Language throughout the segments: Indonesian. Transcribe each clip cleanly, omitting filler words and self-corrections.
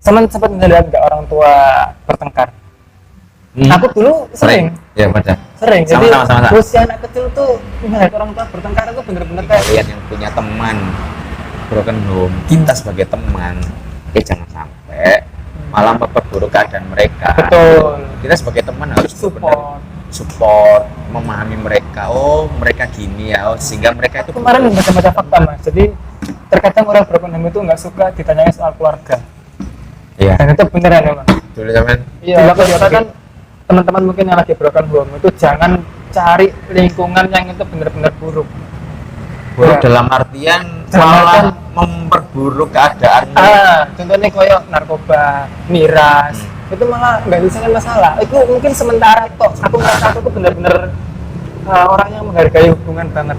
sempat ngeliat nggak orang tua bertengkar? Aku dulu sering. Ya benar. Sering. Sama, Jadi sama. usia anak kecil tuh ngeliat orang tua bertengkar itu bener-bener kayak Kalian yang punya teman broken home, kita sebagai teman, jangan sampai malah memperburuk keadaan mereka. betul. Kita sebagai teman harus benar-benar Support. memahami mereka. Oh, mereka gini ya. Oh, sehingga mereka itu Kemarin baca-baca fakta mas. Jadi terkadang orang broken home itu nggak suka ditanyai soal keluarga. Iya. Dan itu beneran ya mas. Dulu zaman Iya. Kan teman-teman mungkin yang lagi broken home itu jangan cari lingkungan yang itu benar-benar buruk. buruk Ya. dalam artian Dalam malah artian- memperburuk keadaan. Contohnya koyo narkoba, miras, itu malah nggak bisa masalah. Itu mungkin sementara kok. Aku merasa aku tuh benar-benar orang yang menghargai hubungan banget.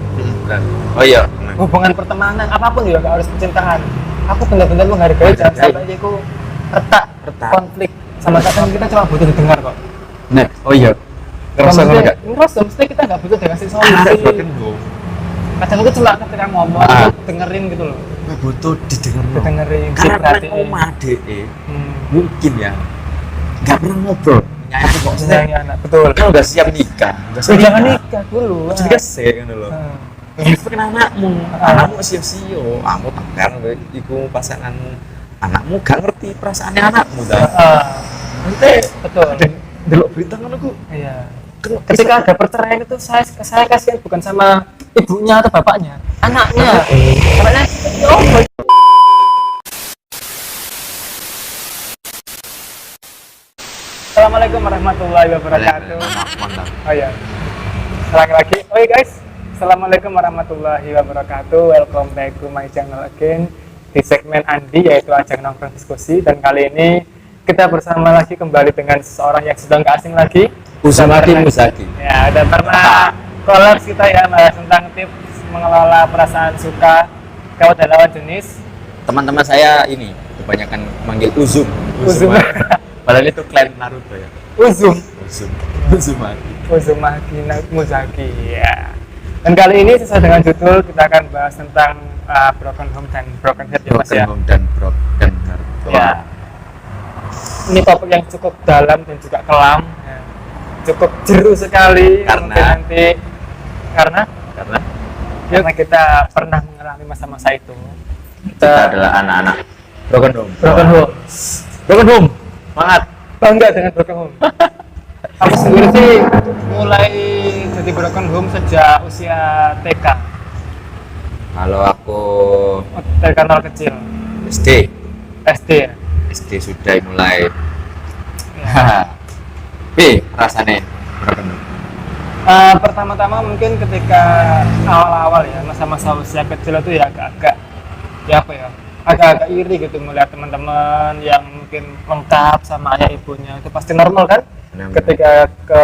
Oh iya. Hubungan pertemanan, apapun juga nggak harus percintaan. Aku benar-benar menghargai jangan sampai aku retak konflik. Sama kadang kita cuma butuh didengar kok. Nah, oh iya. Ngerasa enggak? Ngerasa, mesti kita nggak butuh dikasih solusi. Kadang itu cuma ketika ngomong, aku dengerin gitu loh. Butuh didengar. Didengerin, Karena diperhatiin. omah DE mungkin ya nggak pernah ngobrol. Nyanyi kok Senang anak, betul. Kan udah siap nikah. Jangan nikah dulu. Jadi kasih kan dulu. Itu kan anakmu siap-siap, kamu tegar, iku pasanganmu, anakmu gak ngerti perasaannya anakmu dah. Nanti betul. delok berita kan aku. Iya. Ketika ada perceraian itu saya kasihan bukan sama ibunya atau bapaknya, anaknya. Anaknya oh, Assalamualaikum warahmatullahi wabarakatuh. Mantap. Oh iya. Selang lagi. Oh iya guys. Assalamualaikum warahmatullahi wabarakatuh. Welcome back to my channel again di segmen Andi, yaitu ajang nongkrong diskusi. Dan kali ini kita bersama lagi kembali dengan seseorang yang sedang gak asing lagi. Muzaki. Ya, udah pernah kolaps kita ya bahas tentang tips mengelola perasaan suka kepada lawan jenis. Teman-teman saya ini kebanyakan manggil Uzum. Padahal itu klan Naruto ya. Uzumaki Muzaki ya. Dan kali ini sesuai dengan judul kita akan bahas tentang broken home dan broken heart ya mas ya. Broken heart. Ya. Ini topik yang cukup dalam dan juga kelam. Ya. Cukup jeru sekali. Karena karena kita pernah mengalami masa-masa itu. Kita adalah anak-anak broken home. Broken home. Semangat. Bangga dengan broken home. Aku sendiri sih mulai jadi broken home sejak usia TK. Kalau aku TK 0 kecil. SD SD ya. SD sudah mulai. Ya. Rasanya broken home. Pertama-tama mungkin ketika awal-awal ya masa-masa usia kecil itu ya agak-agak agak-agak iri gitu melihat teman-teman yang mungkin lengkap sama ayah ibunya. Itu pasti normal kan? Ketika ke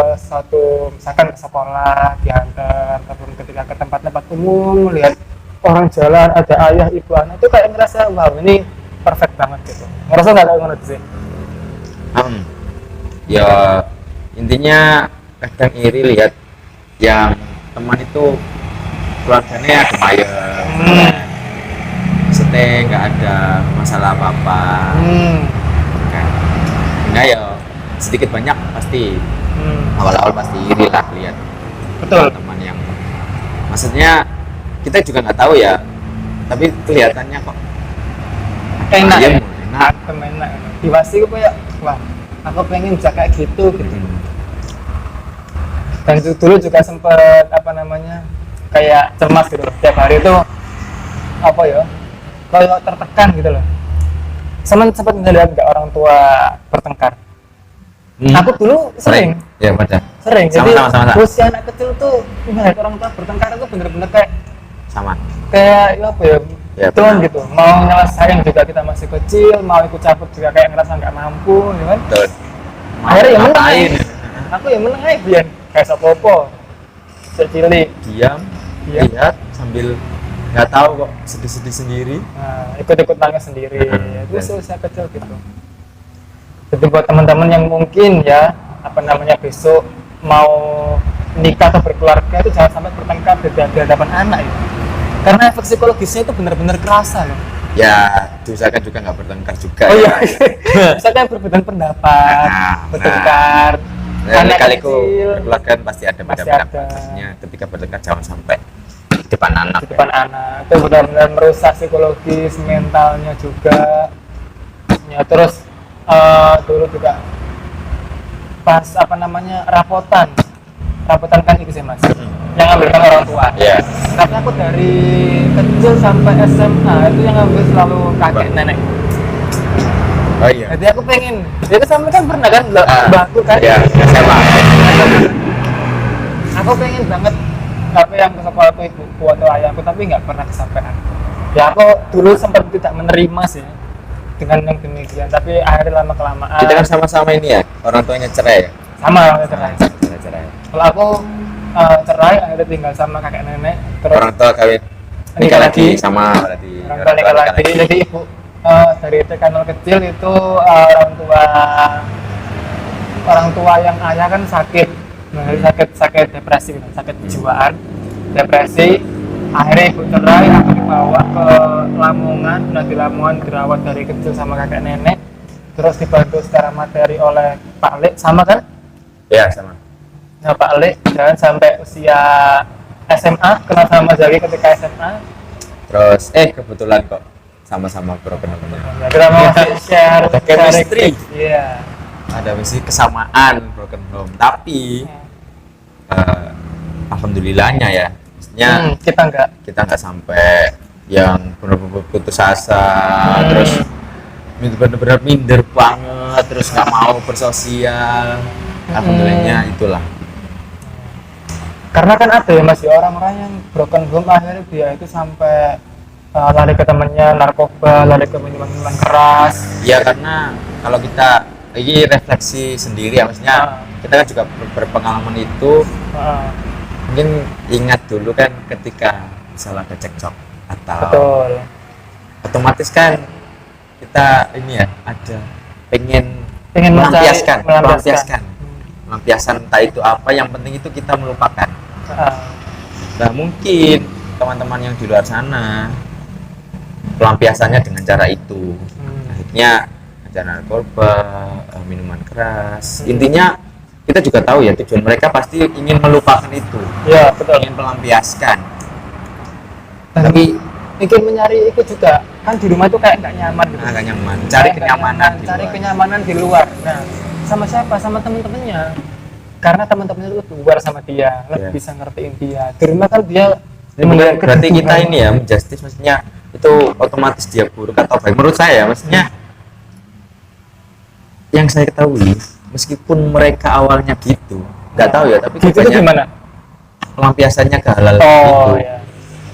misalkan ke sekolah diantar ataupun ketika ke tempat-tempat umum melihat orang jalan ada ayah ibu anak itu kayak ngerasa wow ini perfect banget gitu. Ngerasa nggak kayak ngono sih? Ya intinya kadang iri lihat yang teman itu keluarganya adem maksudnya nggak ada masalah apa-apa kan. Nah ya sedikit banyak pasti awal-awal pasti iri lah lihat teman yang maksudnya kita juga nggak tahu ya tapi kelihatannya kok enak ya, enak diwasi gue kayak wah aku pengen bisa kayak gitu. Dan dulu juga sempet kayak cemas gitu loh. Tiap hari itu kayak tertekan gitu loh. Sempat ngeliat nggak orang tua bertengkar. Aku dulu sering. Ya benar. Sering. Jadi sama. usia anak kecil tuh ngeliat orang tua bertengkar itu bener-bener kayak sama. Kayak Ya, Tuhan gitu. Mau nyelesain juga kita masih kecil, mau ikut cabut juga kayak ngerasa nggak mampu, gitu kan? Betul. Akhirnya ya menang. Aku ya menang aja biar kayak sopo-sopo. Cilik. Diam, lihat sambil nggak tahu kok sedih-sedih sendiri. Nah, ikut-ikut nangis sendiri. Itu usia kecil gitu. Jadi buat teman-teman yang mungkin ya besok mau nikah atau berkeluarga itu jangan sampai bertengkar di hadapan anak ya. Karena efek psikologisnya itu benar-benar kerasa loh. Ya diusahakan juga nggak bertengkar juga. Oh ya. iya, misalkan perbedaan pendapat, bertengkar, anak Kali-kaliku kecil, berkeluarga kan pasti ada beda Pasti pendapat. ada. Maksudnya ketika bertengkar jangan sampai di depan anak. di depan anak itu benar-benar merusak psikologis, mentalnya juga. Ya terus dulu juga pas apa namanya rapotan kan itu sih mas, yang ambil kan orang tua. Iya. Tapi aku dari kecil sampai SMA itu yang ambil selalu kakek nenek. Oh iya. Jadi aku pengen, ya kan sampai kan pernah kan mbakku kan. Iya, SMA. Aku pengen banget apa yang ke sekolah itu ibuku atau ayahku, tapi nggak pernah kesampaian. Ya aku dulu sempat tidak menerima sih dengan yang demikian, tapi akhirnya lama kelamaan. Kita kan sama-sama ini ya, orang tuanya cerai ya. Sama orangnya cerai. Cerai. Kalau aku cerai akhirnya tinggal sama kakek nenek, terus Orang tua kawin nikah lagi. sama berarti. Orang tua nikah lagi. Jadi ibu dari TK nol kecil itu orang tua yang ayah kan sakit, nah, sakit depresi, sakit kejiwaan, depresi. Akhirnya ibu cerai, aku dibawa ke Lamongan. Nah di Lamongan dirawat dari kecil sama kakek nenek, terus dibantu secara materi oleh Pak Lek, sama kan? Iya, sama. Nah Pak Lek dan sampai usia SMA kenal sama Zaki ketika SMA. Terus kebetulan kok sama-sama broken home. Ya, kita mau share Ada chemistry. Iya. Ada mesti kesamaan broken home, tapi alhamdulillahnya ya. Maksudnya Kita kita nggak sampai yang benar-benar putus asa, terus benar-benar minder banget, terus nggak mau bersosial. Alhamdulillahnya itulah. karena kan ada ya masih orang-orang yang broken home akhirnya dia itu sampai lari ke temennya narkoba, lari ke minuman keras. Ya karena kalau kita ini refleksi sendiri ya, maksudnya kita kan juga berpengalaman itu. Mungkin ingat dulu kan ketika misalnya ada cekcok atau Betul. otomatis kan kita ini ya ada pengen melampiaskan. melampiaskan entah itu apa, yang penting itu kita melupakan. Nah mungkin teman-teman yang di luar sana pelampiasannya dengan cara itu, akhirnya ada narkoba, minuman keras. Intinya kita juga tahu ya tujuan mereka pasti ingin melupakan itu, Ya betul. ingin melampiaskan. Tapi mungkin mencari itu juga kan di rumah itu kayak nggak nyaman gitu. Agak nyaman, cari Kayak kenyamanan nggak di cari luar. kenyamanan di luar. Nah sama siapa? Sama temen-temennya. Karena temen-temennya itu luar sama dia, lebih Iya. bisa ngertiin dia. Di rumah kan dia Berarti kita ini ya menjustis, maksudnya itu otomatis dia buruk atau baik. Menurut saya maksudnya yang saya ketahui, meskipun mereka awalnya gitu nggak tahu ya, tapi gitu itu kebanyakan gimana? pelampiasannya ke halal Oh gitu. ya.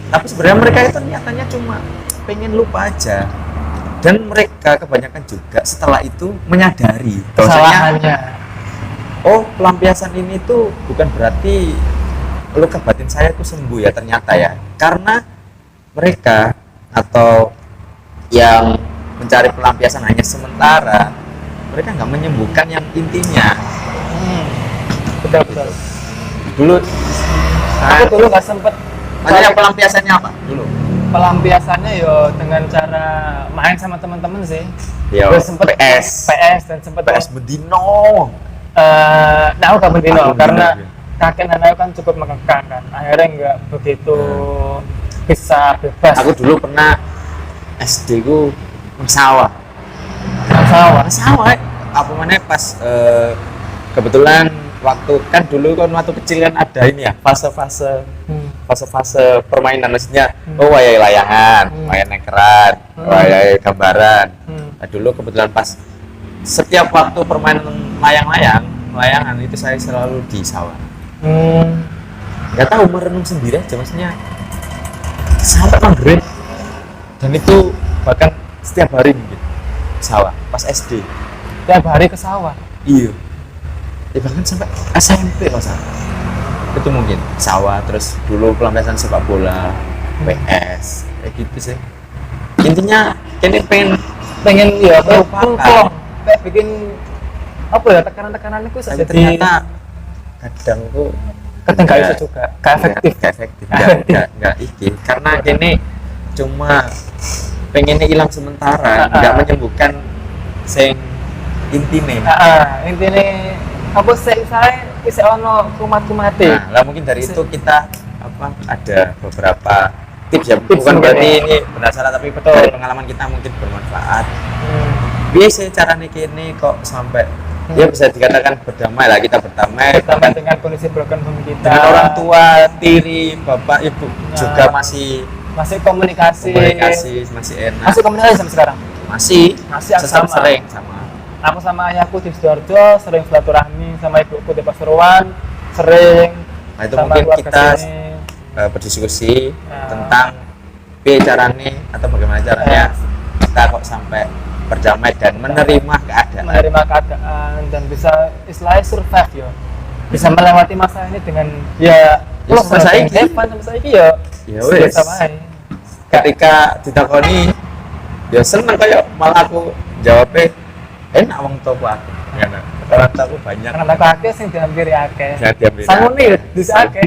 Tapi sebenarnya mereka itu niatannya cuma pengen lupa aja, dan mereka kebanyakan juga setelah itu menyadari bahwasanya Kesalahannya. oh pelampiasan ini tuh bukan berarti luka batin saya tuh sembuh ya ternyata ya, karena mereka atau yang mencari pelampiasan hanya sementara, mereka nggak menyembuhkan yang intinya. Betul. Dulu Aku dulu nggak sempet. makanya pelampiasannya apa dulu? Pelampiasannya yo dengan cara main sama teman-teman sih. Ya, Gue sempet PS dan sempet PS Bedino. nah aku gak berdino Aku karena bener, kakek nenek kan cukup mengekang kan. Akhirnya nggak begitu bisa bebas. Aku dulu pernah SD ku sawah. Sawah. Apa mana pas kebetulan waktu kan dulu kan waktu kecil kan ada ini ya fase-fase permainan, maksudnya wayai layangan, wayai nekeran, wayai gambaran. Nah, dulu kebetulan pas setiap waktu permainan layangan itu saya selalu di sawah. Nggak tahu, merenung sendiri aja, maksudnya sampai maghrib, dan itu bahkan setiap hari mungkin sawah pas SD. Tiap hari ke sawah. Iya. Ya bahkan sampai SMP loh salah. Itu mungkin sawah, terus dulu pelampiasan sepak bola, PS, kayak gitu sih. Intinya kini pengen ya melupakan. kayak bikin apa ya tekanan itu saja. Tapi ternyata kadang tuh kadang nggak bisa juga, nggak efektif. nggak iki karena kini cuma pengennya hilang sementara, nggak menyembuhkan sing intine. Intinya apa sih saya bisa ono kumat-kumate. Nah, lah mungkin dari itu kita ada beberapa tips ya, Tips bukan mungkin berarti ya. ini benar salah, tapi Betul. dari pengalaman kita mungkin bermanfaat. Biasa cara kini kok sampai ya bisa dikatakan berdamai lah, kita berdamai Pertama dengan kondisi broken home kita. dengan orang tua, tiri, bapak, ibu juga masih masih komunikasi. masih enak, Masih komunikasi sampai sekarang. masih Sama. sering sama. Aku sama ayahku di Sidoarjo sering silaturahmi, sama ibuku di Pasuruan sering. Nah, itu sama mungkin keluarga kita sini. berdiskusi Nah. tentang caranya atau bagaimana caranya kita kok sampai berdamai dan menerima keadaan. menerima keadaan dan bisa istilahnya survive ya. Bisa melewati masa ini dengan ya sampai saiki. sampai saiki ya. Ya wes. Biasa wae. Ketika ditakoni ya seneng kayak malah aku jawabnya enak wong tua aku. Karena orang tua aku banyak. Karena aku akeh sing dihampiri akeh. Ya, dihampiri Sangune akeh. ya bisa akeh.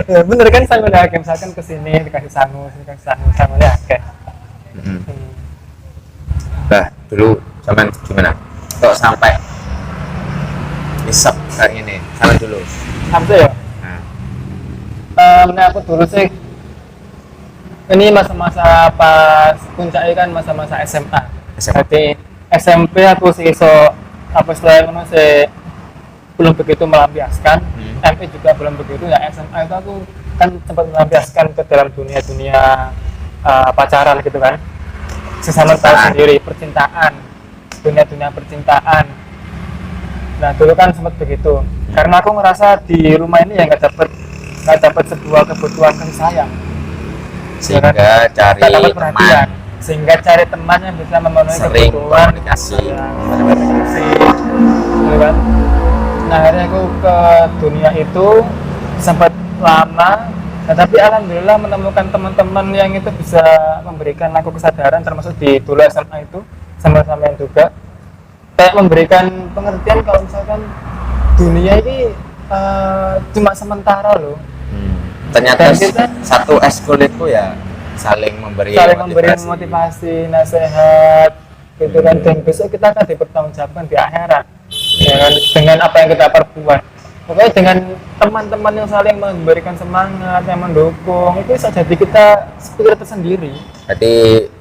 Ya, bener kan sangune akeh, misalkan kesini dikasih sangu, sini dikasih sangu, sangune akeh. Nah, dulu zaman gimana? Kok sampai isep kayak ini? Sama dulu. Sampai ya. Nah, Aku dulu sih ini masa-masa pas puncaknya kan masa-masa SMA. Jadi SMP aku sih iso apa istilahnya ngono sih belum begitu melampiaskan. MP juga belum begitu ya. SMA itu aku kan sempat melampiaskan ke dalam dunia pacaran gitu kan. Sesama tahu sendiri percintaan, dunia percintaan. Nah dulu kan sempat begitu. Karena aku ngerasa di rumah ini ya nggak dapat sebuah kebutuhan kasih sayang. sehingga cari Nggak dapat teman, perhatian. Sehingga cari teman yang bisa memenuhi sering kebutuhan komunikasi. komunikasi, gitu kan. Nah akhirnya aku ke dunia itu sempat lama. Nah, tapi alhamdulillah menemukan teman-teman yang itu bisa memberikan aku kesadaran, termasuk di dulu SMA itu sama-sama yang juga kayak memberikan pengertian kalau misalkan dunia ini cuma sementara loh. Ternyata Dan kita satu eskul itu ya saling memberi motivasi, nasihat gitu kan, dan besok kita akan dipertanggungjawabkan di akhirat ya kan, dengan apa yang kita perbuat. Pokoknya dengan teman-teman yang saling memberikan semangat, yang mendukung, itu bisa jadi kita spirit tersendiri. Jadi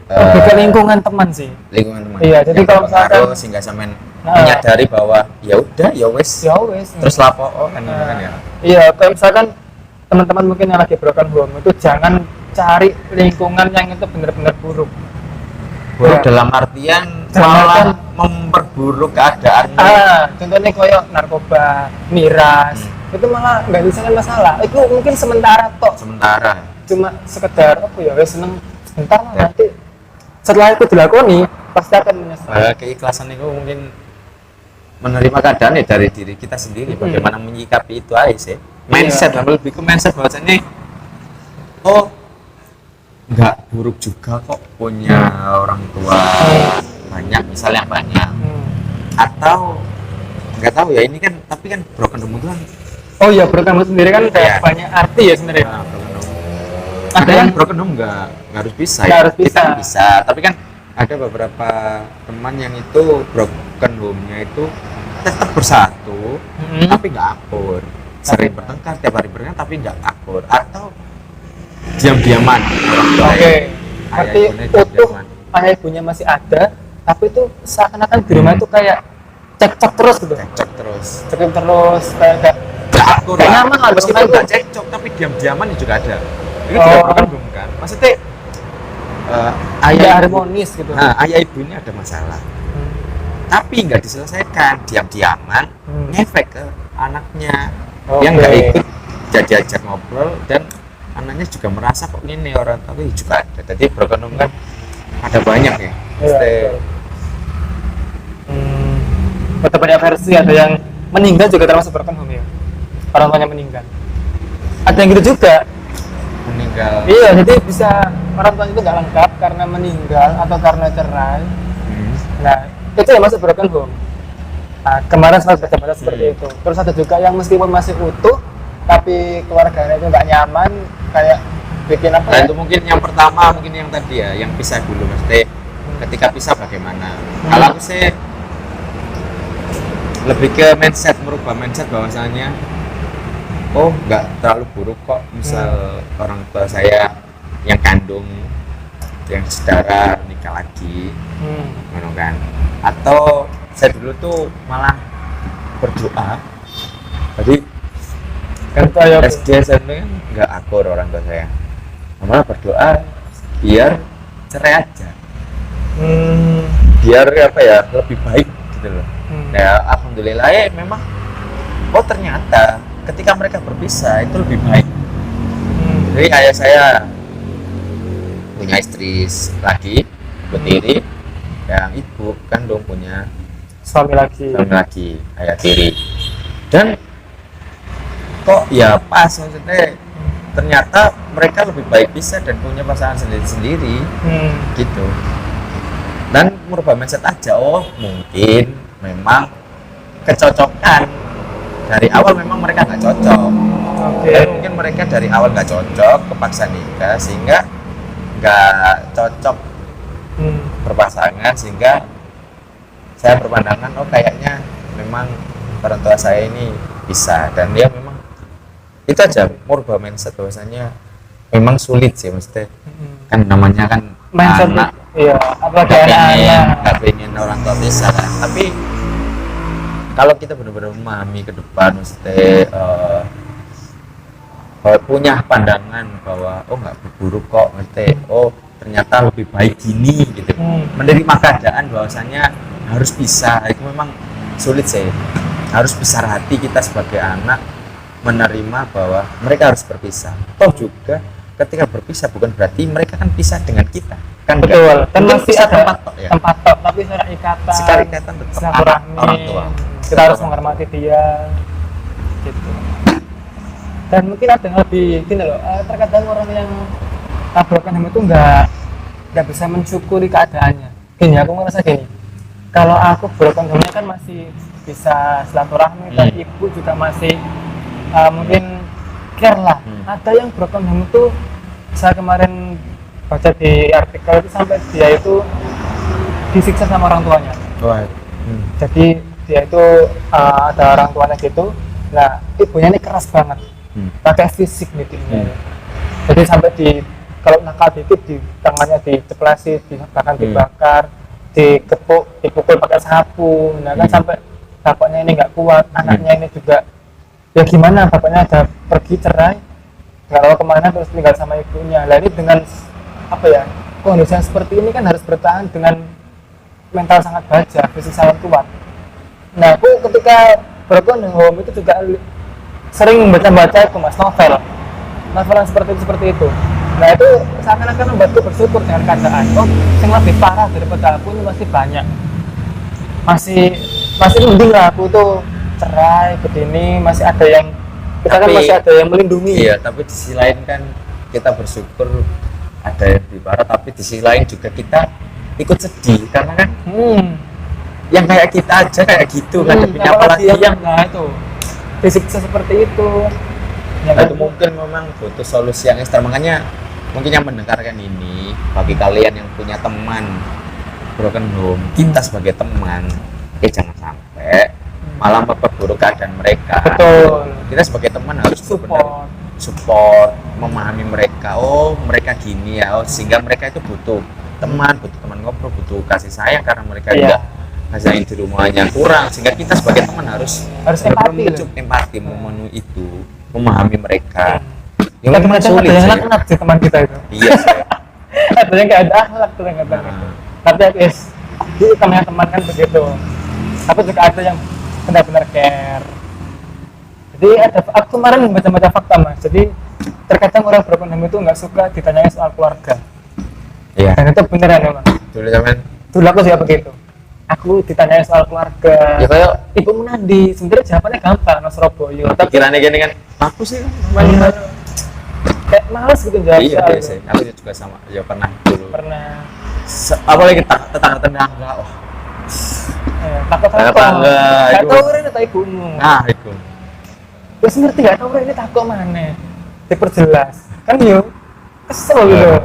Lebih ke lingkungan teman sih. lingkungan teman. Iya, jadi yang kalau misalkan berpengaruh sehingga sampean menyadari bahwa ya udah ya wes. ya wes. Terus lapo kan gitu kan ya. Iya, kayak misalkan teman-teman mungkin yang lagi broken home itu jangan cari lingkungan yang itu benar-benar buruk. Buruk Ya. dalam artian Dalam malah artian- memperburuk keadaan. Contohnya koyo narkoba, miras, itu malah nggak diselesaikan masalah. Itu mungkin sementara tok, Sementara cuma sekedar apa ya, wes seneng sebentar lah, Ya. nanti setelah itu dilakoni pasti akan menyesal. keikhlasan itu mungkin menerima keadaan ya dari diri kita sendiri, bagaimana menyikapi itu aja sih. Mindset lah, lebih ke mindset bahwasanya oh nggak buruk juga kok punya orang tua banyak, misalnya banyak, atau nggak tahu ya, ini kan tapi kan broken home itu kan Oh iya, broken home sendiri kan kayak Iya. banyak arti ya sebenarnya. broken home. Ada Ada yang yang broken home nggak harus bisa Nggak ya. harus Kita bisa. bisa, tapi kan ada beberapa teman yang itu broken home-nya itu tetap bersatu, tapi nggak akur, sering bertengkar tiap hari bertengkar tapi nggak akur, atau diam-diaman orang tua. Oke. Ayah Berarti ibunya utuh diam-diaman. ayah ibunya masih ada, tapi itu seakan-akan di rumah itu kayak cekcok terus gitu. Cekcok terus, Cekcok terus kayak nggak akur Nggak lah. nyaman lah, Meskipun rumah itu. nggak cekcok tapi diam-diaman juga ada. Itu Oh. juga broken home kan, maksudnya ayah ibu- harmonis gitu. Nah, ayah ibu ini ada masalah, tapi nggak diselesaikan, diam-diaman ngefek ke anaknya yang nggak Oke. ikut diajak ngobrol, dan anaknya juga merasa kok ini orang tapi juga ada. Jadi broken home kan ada banyak ya. Iya, Mesti betul. Betul, banyak versi, ada yang meninggal juga termasuk broken home ya. Orang tuanya meninggal. Ada yang gitu juga. meninggal. Iya, jadi bisa orang tuanya itu nggak lengkap karena meninggal atau karena cerai. Nah, itu yang masuk broken home. Nah, kemarin sempat baca seperti itu. Terus ada juga yang meskipun masih utuh, tapi keluarganya itu nggak nyaman, kayak bikin apa Nah ya? itu mungkin yang pertama, mungkin yang tadi ya, yang pisah dulu mesti. Ketika pisah bagaimana? Kalau aku sih lebih ke mindset, merubah mindset bahwasanya oh nggak terlalu buruk kok misal orang tua saya yang kandung yang saudara nikah lagi, ngono kan? Atau saya dulu tuh malah berdoa, jadi Kan tuh ayo. SD SMP kan nggak akur orang tua saya, malah berdoa biar cerai aja, biar apa ya lebih baik gitu loh. Ya alhamdulillah ya memang oh ternyata ketika mereka berpisah itu lebih baik. Jadi ayah saya punya istri lagi tiri, yang ibu kandung punya Suami lagi. ayah tiri, dan kok ya pas maksudnya ternyata mereka lebih baik bisa dan punya pasangan sendiri-sendiri gitu. Dan merubah mindset aja, oh mungkin memang kecocokan dari awal memang mereka nggak cocok. Dan mungkin mereka dari awal nggak cocok, kepaksa nikah sehingga nggak cocok berpasangan, sehingga saya berpandangan oh kayaknya memang orang tua saya ini bisa, dan dia memang itu aja merubah mindset bahwasanya memang sulit sih mesti kan namanya kan Mindset anak iya, apalagi anak-anak. nggak pengen orang tua bisa kan, tapi kalau kita benar-benar memahami ke depan mesti punya pandangan bahwa oh nggak buruk kok mesti oh ternyata lebih baik gini gitu, menerima keadaan bahwasanya harus bisa, itu memang sulit sih. Harus besar hati kita sebagai anak menerima bahwa mereka harus berpisah. Toh juga ketika berpisah bukan berarti mereka kan pisah dengan kita kan. Betul, kan mungkin masih pisah ada tempat tok ya, tempat tok, tapi secara ikatan, secara ikatan tetap anak silaturahmi, orang tua, kita harus menghormati dia gitu. Dan mungkin ada yang lebih gini loh, terkadang orang yang broken home itu nggak bisa mensyukuri keadaannya. Gini, aku ngerasa gini, kalau aku broken home-nya kan masih bisa silaturahmi, dan ibu juga masih mungkin care lah. Ada yang broken home itu, saya kemarin baca di artikel itu sampai dia itu disiksa sama orang tuanya. Jadi dia itu ada orang tuanya gitu, nah ibunya ini keras banget, pakai fisik meetingnya. Jadi sampai kalau nakal dikit di tangannya diceplasi, bahkan dibakar, dikepuk, dipukul pakai sapu. Nah kan sampai bapaknya ini nggak kuat, anaknya ini juga ya gimana, bapaknya ada pergi cerai, nggak tahu kemana, terus tinggal sama ibunya. Nah ini dengan apa ya, kondisi yang seperti ini kan harus bertahan dengan mental sangat baja, fisik sangat kuat. Nah aku ketika broken home itu juga sering membaca itu mas, novel yang seperti itu. Nah itu seakan-akan membuatku bersyukur dengan keadaan. Oh, yang lebih parah daripada aku ini masih banyak, masih mending lah aku tuh cerai begini, masih ada yang kita kan masih ada yang melindungi. Iya, tapi di sisi lain kan kita bersyukur ada yang lebih parah, tapi di sisi lain juga kita ikut sedih karena kan yang kayak kita aja kayak gitu kan, apalagi yang nah itu disiksa seperti itu ya, nah, itu mungkin memang butuh solusi yang ekstra. Makanya mungkin yang mendengarkan ini, bagi kalian yang punya teman broken home, kita sebagai teman jangan sampai malah memperburuk keadaan mereka. Betul. Kita sebagai teman harus support, memahami mereka. Oh mereka gini ya, oh, sehingga mereka itu butuh teman ngobrol, butuh kasih sayang karena mereka juga kasih sayang di rumahnya kurang, sehingga kita sebagai teman harus empati memenuhi itu, memahami mereka. Yang memang sulit ada yang laknat sih teman kita itu. Iya sih. Ada yang kayak ada akhlak tuh yang kata gitu. Tapi di teman kan begitu. Tapi juga ada yang benar-benar care. Jadi aku kemarin baca fakta mas. Jadi terkadang orang broken home itu nggak suka ditanyai soal keluarga. Iya. Dan itu beneran ya mas. Dulu aku juga begitu. Aku ditanyai soal keluarga. Ya kayak ibu menadi. Sebenarnya jawabannya gampang, mas Surabaya. Tapi pikirannya gini kan, aku sih kayak males gitu jawab. Iya biasa. Aku juga sama. Ya pernah dulu. Apalagi tetangga. Oh. Takut tetangga. Gak tau ini tak ibumu. Nah itu. Terus ngerti gak tau ini takut mana? Diperjelas. Kan yuk. kesel gitu.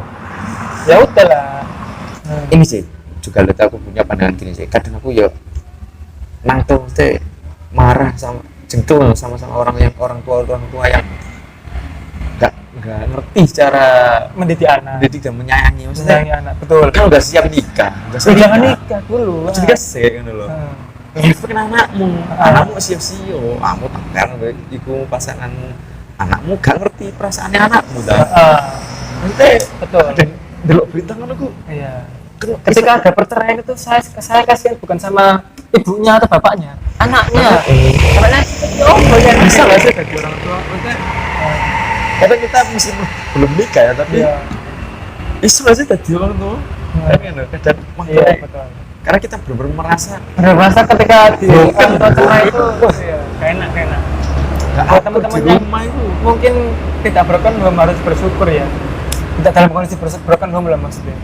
Ya udahlah. Ini sih juga lihat aku punya pandangan gini sih, kadang aku ya nang tuh marah sama jengkel sama orang tua yang nggak ngerti cara Mendidik anak. mendidik dan menyayangi, maksudnya Menyayangi anak, betul. kan udah siap nikah, Jangan nikah dulu. jadi kasih kan loh. Ngefek anakmu siap-siap, kamu tengkar iku pasanganmu, anakmu gak ngerti perasaannya anakmu dah. Nanti Betul. dan delok berita kan aku. Iya. Ketika ada perceraian itu saya kasihan bukan sama ibunya atau bapaknya, anaknya. Karena banyak Bisa nggak sih bagi orang tua? Maksudnya kadang kita mesti belum nikah ya, tapi bisa nggak sih tadi orang tua? Kadang Iya, betul. karena kita benar-benar merasa Merasa ketika di orang tua cerai itu enak. Buat teman-teman di yang rumah itu mungkin tidak broken home harus bersyukur ya. Tidak dalam kondisi broken home lah maksudnya.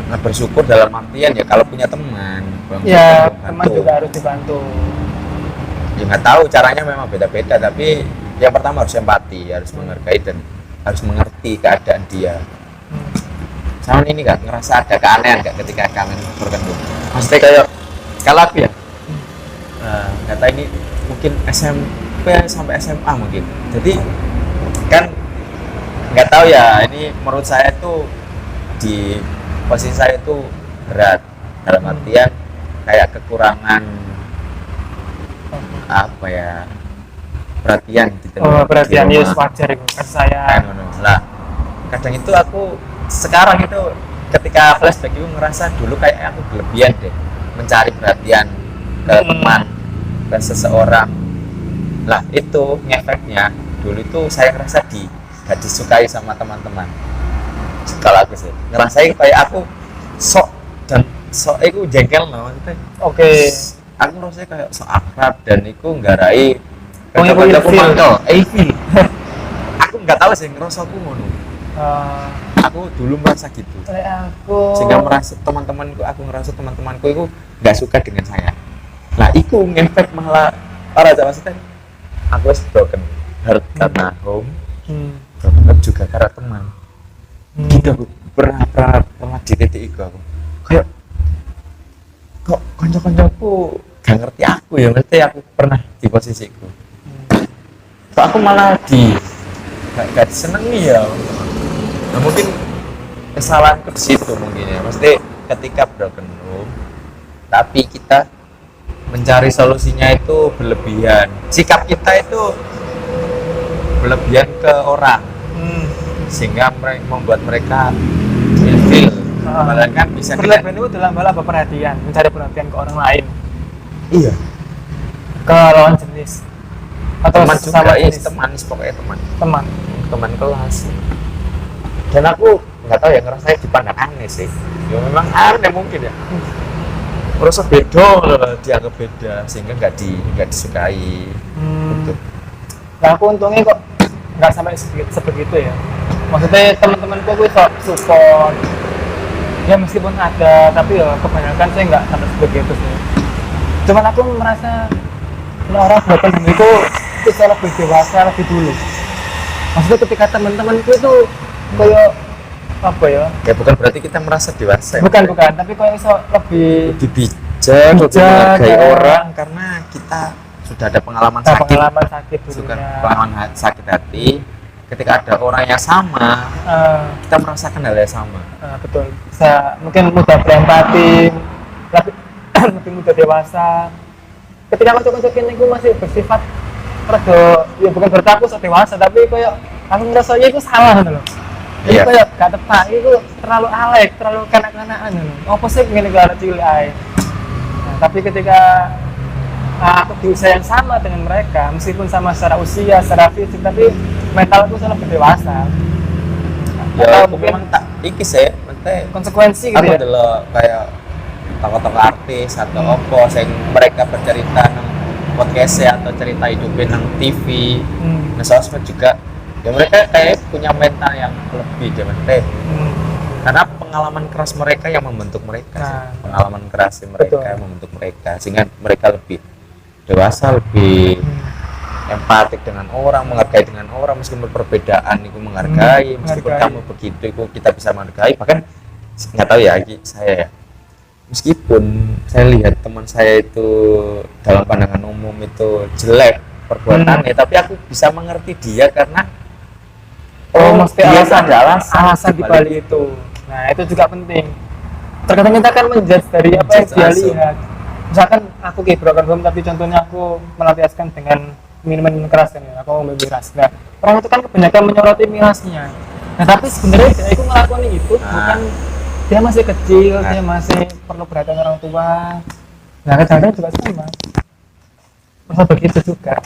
nggak bersyukur dalam artian ya kalau punya teman. Ya, bantu. teman juga harus dibantu. Ya nggak tahu caranya memang beda-beda, tapi yang pertama harus empati, harus menghargai dan harus mengerti keadaan dia. Sama ini nggak ngerasa ada keanehan nggak ketika kangen berkendung? Maksudnya kayak kalau aku ya, nggak tahu ini mungkin SMP sampai SMA mungkin. Jadi kan nggak tahu ya, ini menurut saya tuh di posisi saya itu berat dalam artian kayak kekurangan apa ya, perhatian gitu. Perhatian ya wajar itu kan saya. Lah kadang itu aku sekarang itu ketika flashback itu ngerasa dulu kayak aku berlebihan deh mencari perhatian ke teman, ke seseorang. Lah itu ngefeknya dulu itu saya ngerasa gak disukai sama teman-teman. Kalau aku sih ngerasain kayak aku sok itu jengkel loh maksudnya. Oke. Aku ngerasa kayak sok akrab dan itu nggarai Kanca-kancaku mangkel, aku nggak tahu sih ngerasa aku ngono. Aku dulu merasa gitu. Sehingga merasa aku ngerasa teman-temanku itu nggak suka dengan saya. Nah, itu ngefek malah parah aja maksudnya. Aku harus broken heart karena home, broken heart juga karena teman. Gitu aku pernah di titik itu aku kayak kok kanca-kancaku gak ngerti aku ya, ngerti aku pernah di posisiku. Kok aku malah gak disenengi ya. Nah, mungkin kesalahanku di situ mungkin ya. Maksudnya ketika broken home tapi kita mencari solusinya itu berlebihan. Sikap kita itu berlebihan ke orang. Sehingga membuat mereka ilfil. Malah kan bisa berlebihan itu dalam hal apa? Perhatian, mencari perhatian ke orang lain. Iya. Ke lawan jenis. Atau Teman juga, jenis. pokoknya teman kelas. Dan aku nggak tahu ya, ngerasanya dipandang aneh sih. Ya memang aneh mungkin ya. Merasa beda, dianggap beda sehingga nggak disukai. Gitu. Nah, aku untungnya kok nggak sampai sebegitu ya. Maksudnya teman-temanku gue kok support. Ya meskipun ada, tapi ya kebanyakan saya nggak sampai sebegitu sih. Cuman aku merasa orang broken home itu bisa lebih dewasa lebih dulu. Maksudnya ketika teman-temanku itu kayak apa ya? Ya bukan berarti kita merasa dewasa. Bukan, tapi kayak iso lebih bijak, lebih menghargai orang karena kita sudah ada pengalaman sakit pengalaman sakit hati. Ketika ada orang yang sama, kita merasakan hal yang sama. Betul. Bisa mungkin mudah berempati, lebih mudah dewasa. Ketika kocok-kocok ini gue masih bersifat rada, ya bukan berarti aku sok dewasa, tapi kayak aku ngerasa ya itu salah gitu loh. Jadi kayak gak tepat, itu terlalu alek, terlalu kanak-kanakan gitu. Apa sih ngene gak ada cilik ae. Nah, tapi ketika aku di usia yang sama dengan mereka, meskipun sama secara usia, secara fisik, tapi mentalku sudah lebih dewasa. Ya aku memang tak ikis ya, maksudnya konsekuensi gitu aku ya. adalah kayak tokoh-tokoh artis atau apa yang mereka bercerita nang podcast atau cerita hidupnya nang TV, nang sosmed juga. Ya mereka kayak punya mental yang lebih deh, karena pengalaman keras mereka yang membentuk mereka. Pengalaman keras mereka yang membentuk mereka, sehingga mereka lebih dewasa, lebih empatik dengan orang, menghargai dengan orang, meskipun perbedaan itu menghargai, meskipun menghargai. kamu begitu itu kita bisa menghargai. Bahkan nggak tahu ya saya ya, meskipun saya lihat teman saya itu dalam pandangan umum itu jelek perbuatannya, tapi aku bisa mengerti dia karena Mesti dia alasan, ada alasan di balik itu. Nah, itu juga penting. Terkadang kita kan menjudge dari apa yang dia Langsung. lihat. Misalkan aku kayak broken home, tapi contohnya aku melampiaskan dengan minuman keras kan ya, aku ngomong miras. Nah, orang itu kan kebanyakan menyoroti mirasnya. Nah, tapi sebenarnya dia itu ngelakuin itu bukan, dia masih kecil, dia masih perlu perhatian orang tua. Nah, kadang-kadang juga sama. Masa begitu juga.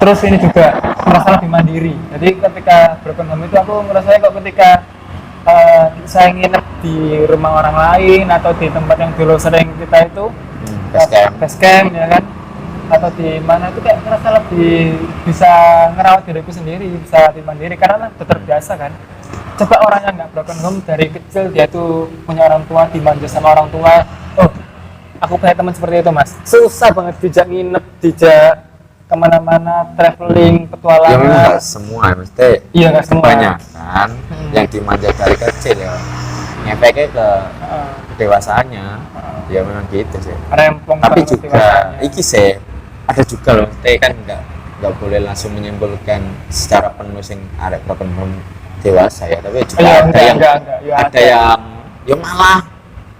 Terus ini juga merasa lebih mandiri. Jadi ketika broken home itu aku merasa kok ketika saya nginep di rumah orang lain atau di tempat yang dulu sering kita itu base camp ya kan, atau di mana itu kayak ngerasa lebih bisa ngerawat diriku sendiri, bisa lebih mandiri karena udah terbiasa kan. Coba orang yang nggak broken home dari kecil dia tuh punya orang tua, dimanja sama orang tua. Aku punya teman seperti itu mas, susah banget dijak nginep, dijak kemana-mana, traveling, ya petualangan. memang nggak semua mesti Iya nggak semua. banyak kan yang dimanja dari kecil ya ngefeknya ke kedewasaannya ya memang gitu sih. Rempong Tapi banget juga dewasanya. iki sih ada juga loh teh kan nggak boleh langsung menyimpulkan secara penuh sing arek broken home dewasa ya, tapi juga Iya, ada yang enggak. Ya, ada yang ya malah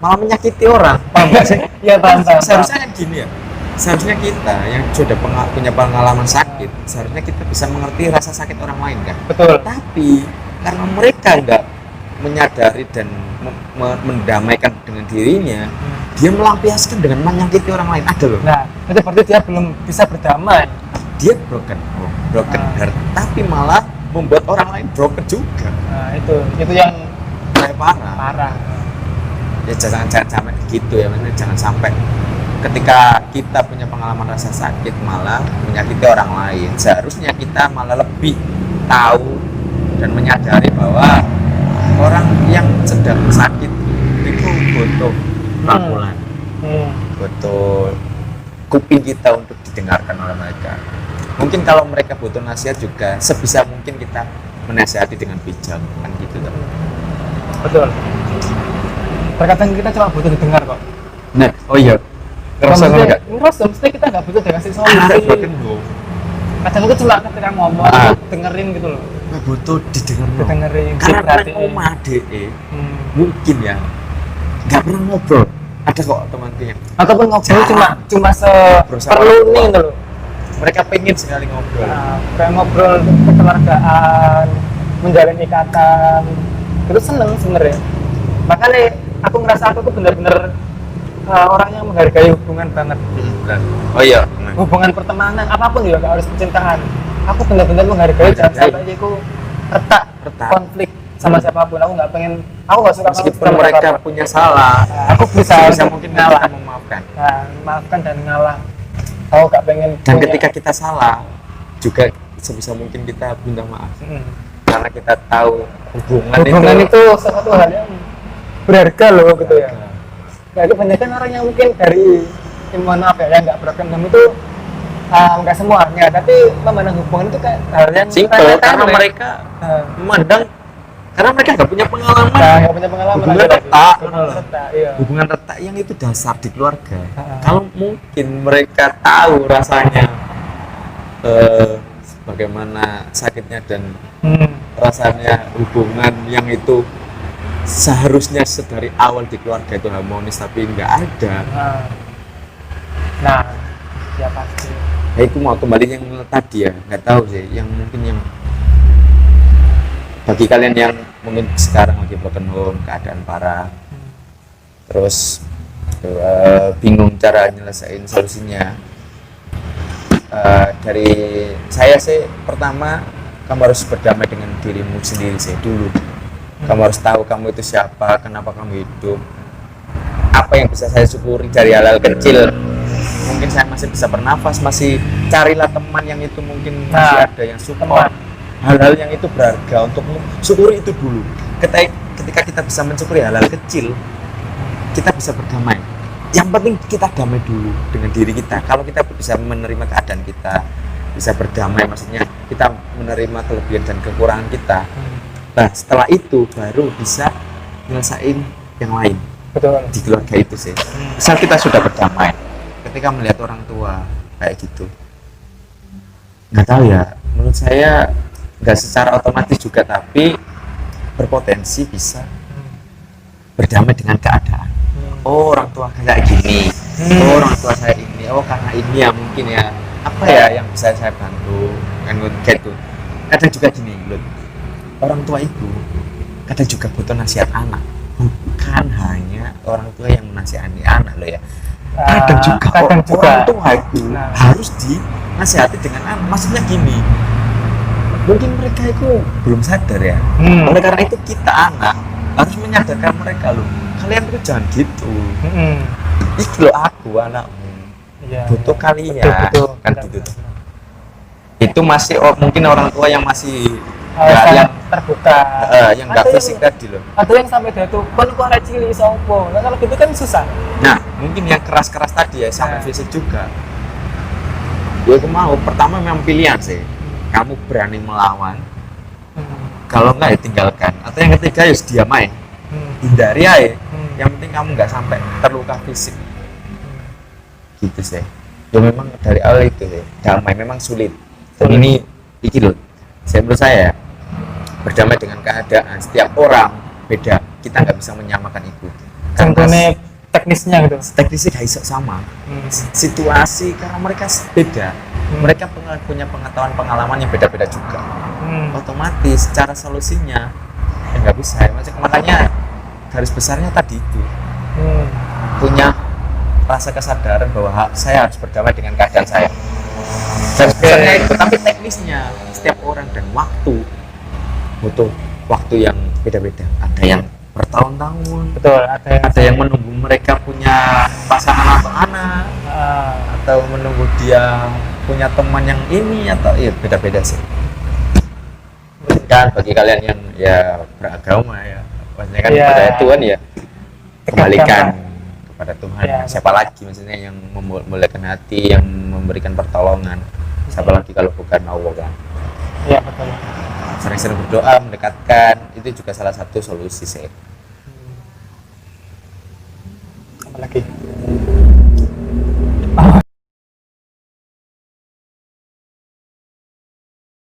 menyakiti orang, paham nggak sih? Iya paham. Seharusnya kan gini ya, seharusnya kita yang sudah punya pengalaman sakit, seharusnya kita bisa mengerti rasa sakit orang lain kan. Betul. Tapi karena mereka nggak menyadari dan mendamaikan dengan dirinya, dia melampiaskan dengan menyakiti orang lain. Ada loh. Nah, itu berarti dia belum bisa berdamai. Dia broken home, broken heart, tapi malah membuat orang lain broken juga. Nah, itu yang Kayak parah. parah. Ya jangan sampai gitu ya, maksudnya jangan sampai ketika kita punya pengalaman rasa sakit malah menyakiti orang lain. Seharusnya kita malah lebih tahu dan menyadari bahwa orang yang sedang sakit itu butuh rangkulan, butuh kuping kita untuk didengarkan oleh mereka. Mungkin kalau mereka butuh nasihat juga sebisa mungkin kita menasihati dengan bijak kan gitu kan. Betul. Terkadang kita cuma butuh didengar kok. Nah, oh iya. Ngerasa enggak? Ngerasa, mesti kita nggak butuh dikasih Ada solusi. broken home. Kadang itu cuma ketika ngomong, dengerin gitu loh. Butuh didengar. Dengerin, Karena diperhatiin. omah DE mungkin ya nggak pernah ngobrol. Ada kok temanku yang Ataupun ngobrol Jarang. cuma Berusaha seperlu orang tua. nih gitu loh. mereka pengen sekali ngobrol. Nah, kayak ngobrol kekeluargaan, menjalin ikatan, itu seneng sebenarnya. Makanya aku ngerasa aku tuh bener-bener orang yang menghargai hubungan banget. Oh iya. Hubungan pertemanan apapun juga gak harus percintaan. Aku bener-bener menghargai, jangan sampai aku retak konflik sama siapapun. Aku nggak pengen, aku nggak suka meskipun mereka punya salah. aku bisa mungkin ngalah, kita memaafkan. nah, maafkan dan ngalah. Aku nggak pengen Dan ketika kita salah juga sebisa mungkin kita minta maaf. Karena kita tahu hubungan itu sesuatu hal yang berharga loh gitu ya. Nah, kebanyakan orang yang mungkin dari mohon maaf ya, yang nggak broken home itu nggak semuanya, tapi memandang hubungan itu kayak hal yang simple karena mereka memandang karena mereka nggak punya pengalaman. nggak punya pengalaman. Hubungan retak, iya. hubungan retak yang itu dasar di keluarga. Kalau mungkin mereka tahu rasanya bagaimana sakitnya dan rasanya hubungan yang itu seharusnya sedari awal di keluarga itu harmonis tapi nggak ada. Nah, ya pasti. Nah, itu mau kembali yang tadi ya, nggak tahu sih, yang mungkin yang bagi kalian yang mungkin sekarang lagi broken home, keadaan parah, terus bingung cara nyelesain solusinya. Dari saya sih, pertama kamu harus berdamai dengan dirimu sendiri sih dulu. Kamu harus tahu kamu itu siapa, kenapa kamu hidup, apa yang bisa saya syukuri dari hal-hal kecil. Mungkin saya masih bisa bernafas, masih carilah teman yang itu mungkin masih ada yang support. Hal-hal yang itu berharga untukmu, syukuri itu dulu. Ketika kita bisa mensyukuri hal-hal kecil, kita bisa berdamai. yang penting kita damai dulu dengan diri kita. Kalau kita bisa menerima keadaan kita, bisa berdamai, maksudnya kita menerima kelebihan dan kekurangan kita, nah setelah itu baru bisa nyelesain yang lain. Betul. Di keluarga itu sih, misal kita sudah berdamai ketika melihat orang tua kayak gitu, nggak tahu ya, menurut saya nggak secara otomatis juga, tapi berpotensi bisa berdamai dengan keadaan. Oh, orang tua kayak gini, oh orang tua saya ini, oh karena ini ya mungkin ya apa ya yang bisa saya bantu, kan gitu. Kadang juga gini loh, orang tua itu kadang juga butuh nasihat anak, bukan hanya orang tua yang menasihati anak loh ya. Kadang juga orang tua itu harus dinasihati dengan anak. Maksudnya gini, mungkin mereka itu belum sadar ya. Oleh karena itu kita anak harus menyadarkan mereka loh, kalian tuh jangan gitu. Iki loh aku anakmu, butuh kalian, betul, kan gitu. Itu masih mungkin orang tua yang masih yang terbuka, yang nggak fisik tadi loh. Atau yang sampai dia tuh kon kok ora cilik sopo. Nah kalau gitu kan susah. Nah mungkin yang keras-keras tadi ya sampai fisik juga. Ya aku mau pertama memang pilihan sih, kamu berani melawan, kalau enggak ya tinggalkan, atau yang ketiga ya diam aja, hindari aja. Yang penting kamu nggak sampai terluka fisik, gitu sih. Ya memang dari awal itu sih, damai memang sulit. Dan ini loh, menurut saya berdamai dengan keadaan setiap orang beda, kita nggak bisa menyamakan itu. Contohnya teknisnya gitu. Teknisnya nggak bisa sama. Situasi karena mereka beda, mereka punya pengalaman yang beda-beda juga. Otomatis cara solusinya ya nggak bisa. Makanya garis besarnya tadi itu punya rasa kesadaran bahwa saya harus berdamai dengan keadaan saya. Garis besarnya itu, tapi teknisnya setiap orang dan waktu butuh waktu yang beda-beda. Ada yang bertahun-tahun, betul. Ada yang menunggu mereka punya pasangan atau anak, atau menunggu dia punya teman yang ini, atau ya beda-beda sih. Kan bagi kalian yang ya beragama ya, maksudnya kan kepada Tuhan ya kembalikan kepada Tuhan. Siapa lagi maksudnya yang memulihkan hati, yang memberikan pertolongan, siapa lagi kalau bukan Allah kan. Iya betul. Sering-sering berdoa, mendekatkan, itu juga salah satu solusi sih. Apalagi